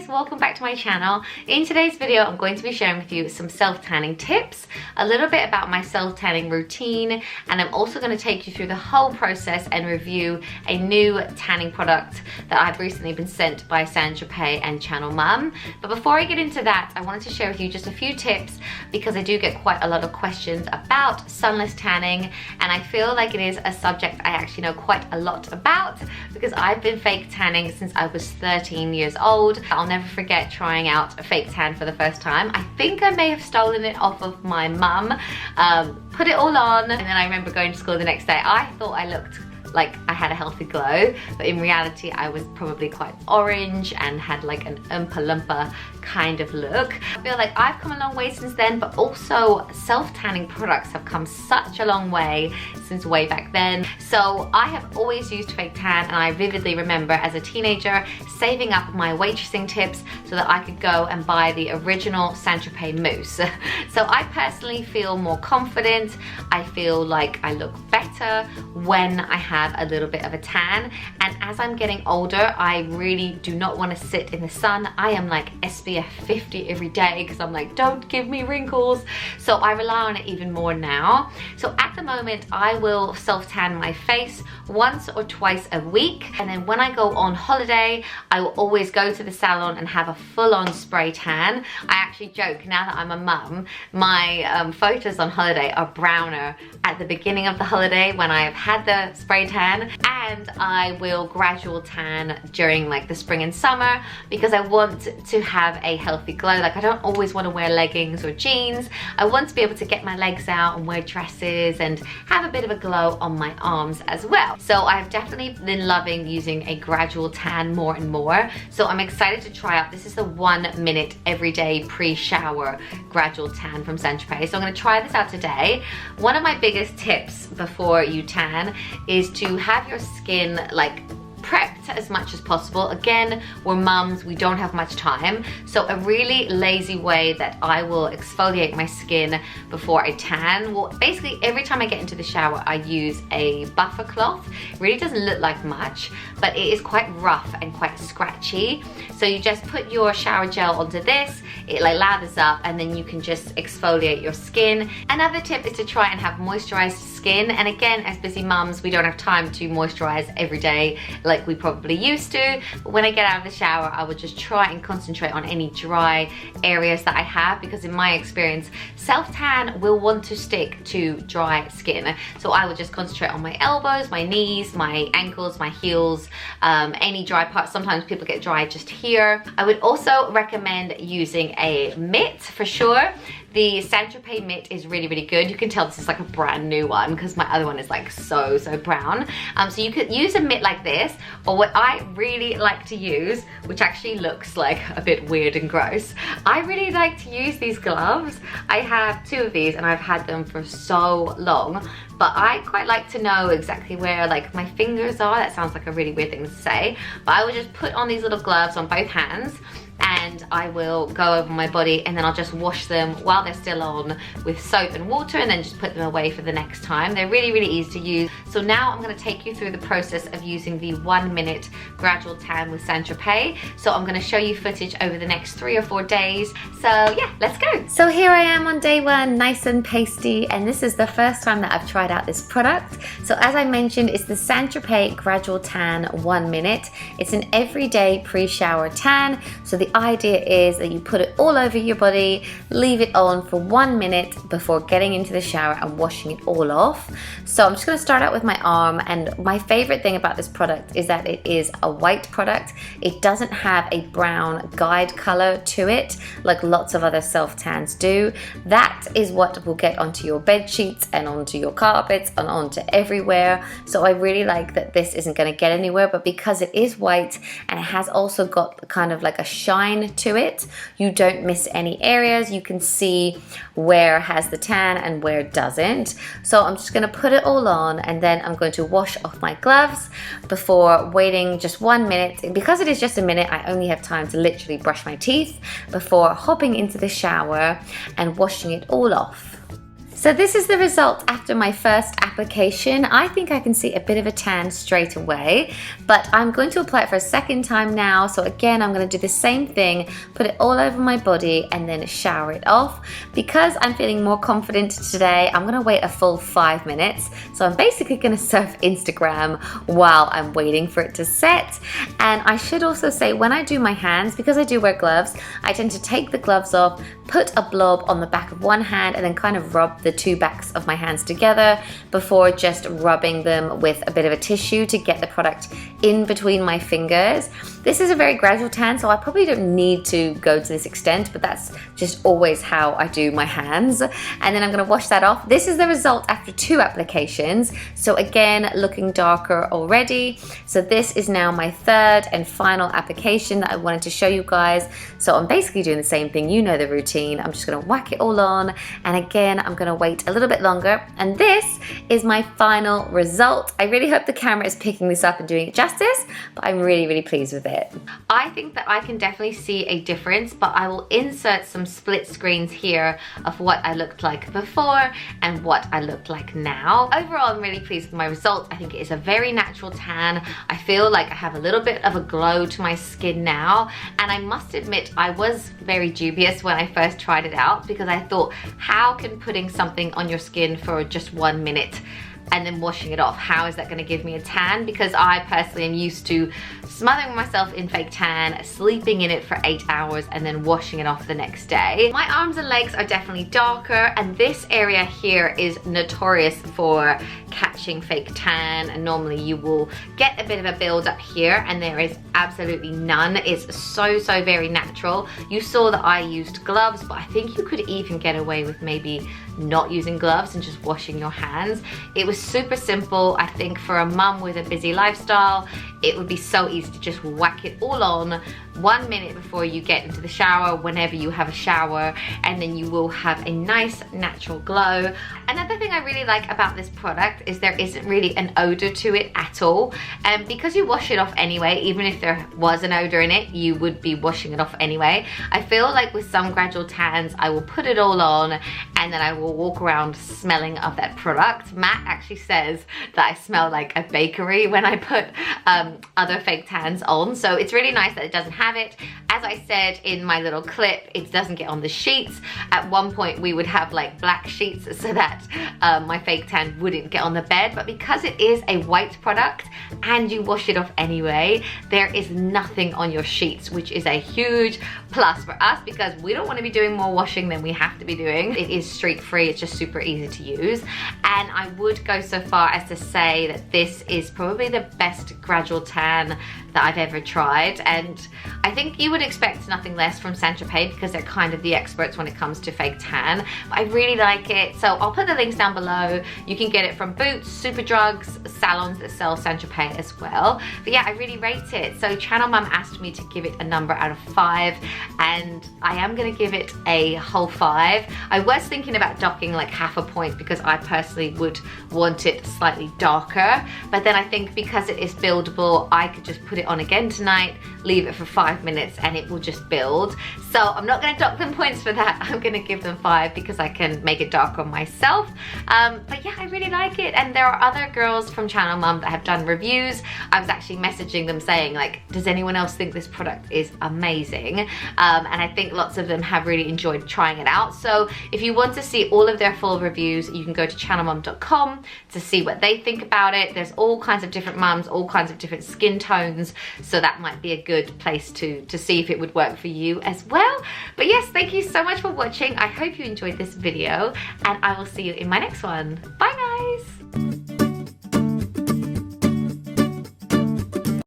guys, welcome back to my channel. In today's video I'm going to be sharing with you some self-tanning tips, a little bit about my self-tanning routine, and I'm also going to take you through the whole process and review a new tanning product that I've recently been sent by St Tropez and Channel Mum. But before I get into that, I wanted to share with you just a few tips because I do get quite a lot of questions about sunless tanning, and I feel like it is a subject I actually know quite a lot about because I've been fake tanning since I was 13 years old. I'll never forget trying out a fake tan for the first time. I think I may have stolen it off of my mum, put it all on, and then I remember going to school the next day. I thought I looked like I had a healthy glow, but in reality I was probably quite orange and had like an Oompa Loompa kind of look. I feel like I've come a long way since then, but also self-tanning products have come such a long way since way back then. So I have always used fake tan, and I vividly remember as a teenager saving up my waitressing tips so that I could go and buy the original St Tropez Mousse. So I personally feel more confident. I feel like I look better when I have a little bit of a tan, and as I'm getting older I really do not want to sit in the sun. I am like SPF 50 every day because I'm like, don't give me wrinkles, so I rely on it even more now. So at the moment I will self-tan my face once or twice a week, and then when I go on holiday I will always go to the salon and have a full-on spray tan. I actually joke now that I'm a mum, my photos on holiday are browner at the beginning of the holiday when I've had the spray tan, and I will gradual tan during like the spring and summer because I want to have a healthy glow. Like I don't always want to wear leggings or jeans. I want to be able to get my legs out and wear dresses and have a bit of a glow on my arms as well. So I've definitely been loving using a gradual tan more and more. So I'm excited to try out. This is the 1 minute everyday pre-shower gradual tan from St Tropez. So I'm going to try this out today. One of my biggest tips before you tan is to have your skin like prepped as much as possible. Again, we're mums, we don't have much time, so a really lazy way that I will exfoliate my skin before I tan, well basically every time I get into the shower I use a buffer cloth. It really doesn't look like much, but it is quite rough and quite scratchy, so you just put your shower gel onto this, it like lathers up, and then you can just exfoliate your skin. Another tip is to try and have moisturized skin, and again as busy mums we don't have time to moisturize every day like we probably used to, but when I get out of the shower I would just try and concentrate on any dry areas that I have, because in my experience self-tan will want to stick to dry skin. So I would just concentrate on my elbows, my knees, my ankles, my heels, any dry parts. Sometimes people get dry just here. I would also recommend using a mitt for sure. The St Tropez mitt is really, really good. You can tell this is like a brand new one because my other one is like so brown. So you could use a mitt like this, or what I really like to use, which actually looks like a bit weird and gross, I really like to use these gloves. I have 2 of these and I've had them for so long, but I quite like to know exactly where like my fingers are. That sounds like a really weird thing to say, but I would just put on these little gloves on both hands and I will go over my body, and then I'll just wash them while they're still on with soap and water, and then just put them away for the next time. They're really, really easy to use. So now I'm going to take you through the process of using the 1 minute gradual tan with St Tropez. So I'm going to show you footage over the next 3 or 4 days. So yeah, let's go. So here I am on day 1, nice and pasty, and this is the first time that I've tried out this product. So as I mentioned, it's the St Tropez Gradual Tan 1 minute. It's an everyday pre-shower tan. So the idea is that you put it all over your body, leave it on for 1 minute before getting into the shower and washing it all off. So I'm just going to start out with my arm, and my favorite thing about this product is that it is a white product. It doesn't have a brown guide color to it like lots of other self-tans do. That is what will get onto your bed sheets and onto your carpets and onto everywhere. So I really like that this isn't going to get anywhere, but because it is white and it has also got kind of like a shine to it, you don't miss any areas. You can see where has the tan and where doesn't. So I'm just going to put it all on, and then I'm going to wash off my gloves before waiting just 1 minute. Because it is just a minute, I only have time to literally brush my teeth before hopping into the shower and washing it all off. So this is the result after my first application. I think I can see a bit of a tan straight away, but I'm going to apply it for a second time now. So again, I'm going to do the same thing, put it all over my body and then shower it off. Because I'm feeling more confident today, I'm going to wait a full 5 minutes. So I'm basically going to surf Instagram while I'm waiting for it to set. And I should also say, when I do my hands, because I do wear gloves, I tend to take the gloves off, put a blob on the back of one hand and then kind of rub the two backs of my hands together before just rubbing them with a bit of a tissue to get the product in between my fingers. This is a very gradual tan, so I probably don't need to go to this extent, but that's just always how I do my hands. And then I'm going to wash that off. This is the result after 2 applications. So again, looking darker already. So this is now my 3rd and final application that I wanted to show you guys. So I'm basically doing the same thing. You know the routine. I'm just going to whack it all on. And again, I'm going to wait a little bit longer. And this is my final result. I really hope the camera is picking this up and doing it justice, but I'm really, really pleased with it. I think that I can definitely see a difference, but I will insert some split screens here of what I looked like before and what I looked like now. Overall, I'm really pleased with my result. I think it is a very natural tan. I feel like I have a little bit of a glow to my skin now, and I must admit I was very dubious when I first tried it out, because I thought, how can putting something on your skin for just 1 minute and then washing it off, how is that going to give me a tan? Because I personally am used to smothering myself in fake tan, sleeping in it for 8 hours and then washing it off the next day. My arms and legs are definitely darker, and this area here is notorious for catching fake tan, and normally you will get a bit of a build up here, and there is absolutely none. It's so very natural. You saw that I used gloves, but I think you could even get away with maybe not using gloves and just washing your hands. It was super simple. I think for a mum with a busy lifestyle, it would be so easy to just whack it all on 1 minute before you get into the shower, whenever you have a shower, and then you will have a nice natural glow. Another thing I really like about this product is there isn't really an odor to it at all, and because you wash it off anyway, even if there was an odor in it, you would be washing it off anyway. I feel like with some gradual tans, I will put it all on and then I will walk around smelling of that product. Matt actually says that I smell like a bakery when I put other fake tans on, so it's really nice that it doesn't have it. As I said in my little clip, it doesn't get on the sheets. At one point we would have like black sheets so that my fake tan wouldn't get on the bed, but because it is a white product and you wash it off anyway, there is nothing on your sheets, which is a huge plus for us because we don't want to be doing more washing than we have to be doing. It is streak free, it's just super easy to use, and I would go so far as to say that this is probably the best gradual tan that I've ever tried, and I think you would expect nothing less from St Tropez because they're kind of the experts when it comes to fake tan. But I really like it, so I'll put the links down below. You can get it from Boots, Superdrugs, salons that sell St Tropez as well. But yeah, I really rate it. So Channel Mum asked me to give it a number out of 5, and I am gonna give it a whole 5. I was thinking about docking like half a point because I personally would want it slightly darker, but then I think because it is buildable, I could just put it on again tonight, leave it for 5 minutes and it will just build. So I'm not going to dock them points for that. I'm going to give them 5 because I can make it darker myself. But yeah, I really like it, and there are other girls from Channel Mum that have done reviews. I was actually messaging them saying like, does anyone else think this product is amazing? And I think lots of them have really enjoyed trying it out. So if you want to see all of their full reviews, you can go to channelmum.com to see what they think about it. There's all kinds of different mums, all kinds of different skin tones, so that might be a good place to see if it would work for you as well. But yes, thank you so much for watching. I hope you enjoyed this video, and I will see you in my next one. Bye now.